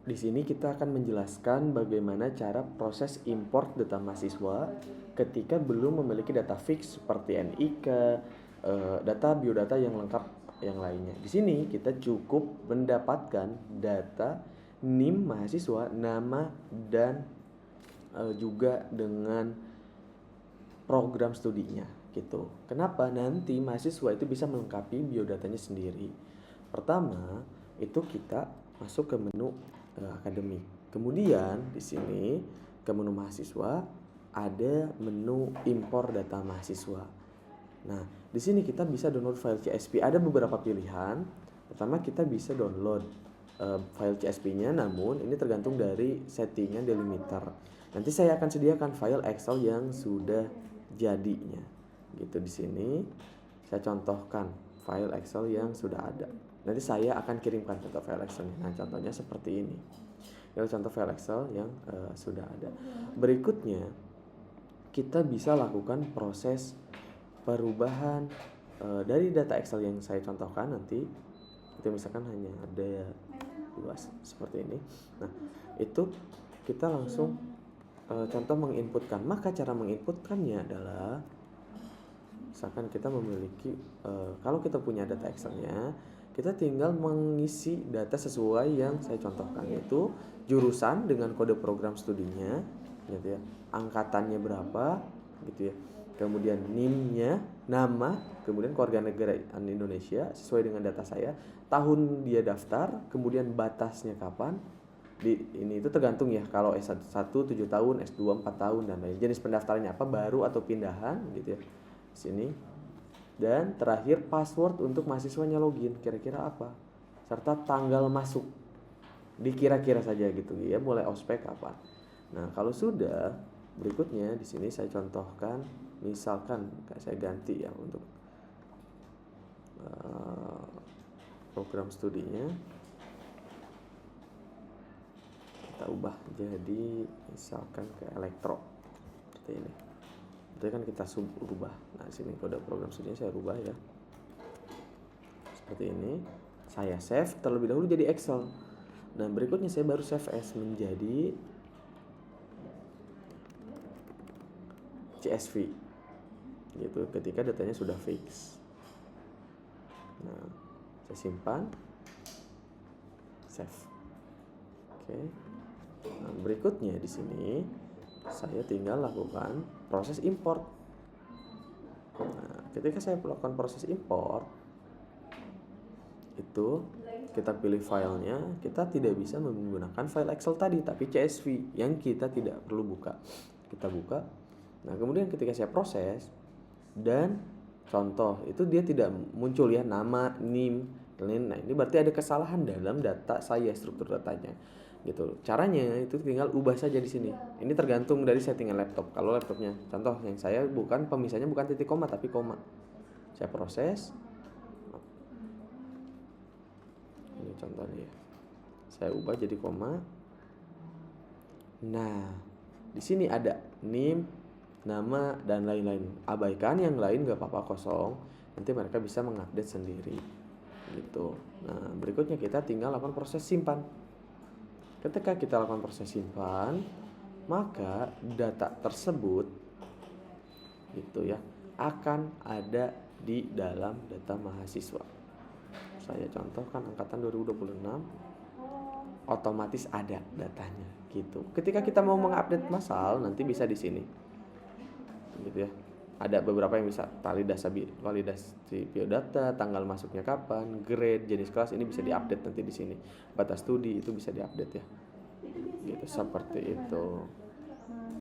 Di sini kita akan menjelaskan bagaimana cara proses import data mahasiswa ketika belum memiliki data fix seperti NIK, data biodata yang lengkap yang lainnya. Di sini kita cukup mendapatkan data NIM mahasiswa, nama dan juga dengan program studinya gitu. Kenapa? Nanti mahasiswa itu bisa melengkapi biodatanya sendiri. Pertama, itu kita masuk ke menu akademik. Kemudian di sini ke menu mahasiswa ada menu impor data mahasiswa. Nah, di sini kita bisa download file CSV. Ada beberapa pilihan. Pertama, kita bisa download file CSV-nya, namun ini tergantung dari settingan delimiter. Nanti saya akan sediakan file Excel yang sudah jadinya. Gitu di sini saya contohkan file Excel yang sudah ada. Nanti saya akan kirimkan contoh file Excel-nya. Nah, contohnya seperti ini. Ini contoh file Excel yang sudah ada. Berikutnya, kita bisa lakukan proses perubahan dari data Excel yang saya contohkan nanti. Itu misalkan hanya ada luas seperti ini. Nah, itu kita langsung contoh menginputkan. Maka cara menginputkannya adalah misalkan kita memiliki kalau kita punya data Excel-nya, kita tinggal mengisi data sesuai yang saya contohkan, yaitu jurusan dengan kode program studinya gitu ya, angkatannya berapa gitu ya, kemudian NIM-nya, nama, kemudian kewarganegaraan Indonesia sesuai dengan data saya, tahun dia daftar, kemudian batasnya kapan. Ini itu tergantung ya, kalau S1 7 tahun, S2 4 tahun dan lain. Jenis pendaftarannya apa, baru atau pindahan gitu ya. Sini. Dan terakhir password untuk mahasiswanya login kira-kira apa, serta tanggal masuk dikira-kira saja gitu ya, mulai ospek kapan. Nah, kalau sudah, berikutnya di sini saya contohkan, misalkan saya ganti ya untuk program studinya, kita ubah jadi misalkan ke elektro seperti ini. Itu kan kita rubah. Nah, di sini kode program studinya saya rubah ya. Seperti ini. Saya save terlebih dahulu jadi Excel. Nah, berikutnya saya baru save as menjadi CSV. Gitu, ketika datanya sudah fix. Nah, saya simpan. Save. Oke. Nah, berikutnya di sini saya tinggal lakukan proses import. Nah, ketika saya melakukan proses import, itu kita pilih filenya, kita tidak bisa menggunakan file Excel tadi, tapi CSV yang kita tidak perlu buka. Kita buka. Nah, kemudian ketika saya proses dan contoh, itu dia tidak muncul ya nama, NIM, dan nah ini berarti ada kesalahan dalam data saya, struktur datanya. Gitu. Caranya itu tinggal ubah saja di sini. Ini tergantung dari settingan laptop. Kalau laptopnya, contoh yang saya bukan pemisahnya bukan titik koma tapi koma. Saya proses. Ini contohnya ya. Saya ubah jadi koma. Nah, di sini ada NIM, nama dan lain-lain. Abaikan yang lain gak apa-apa, kosong. Nanti mereka bisa mengupdate sendiri. Gitu. Nah, berikutnya kita tinggal lakukan proses simpan. Ketika kita lakukan proses simpan, maka data tersebut gitu ya akan ada di dalam data mahasiswa. Saya contohkan angkatan 2026, otomatis ada datanya gitu. Ketika kita mau mengupdate masal, nanti bisa di sini. Gitu ya. Ada beberapa yang bisa validasi biodata, tanggal masuknya kapan, grade, jenis kelas, ini bisa diupdate nanti di sini. Batas studi itu bisa diupdate ya. Gitu seperti itu.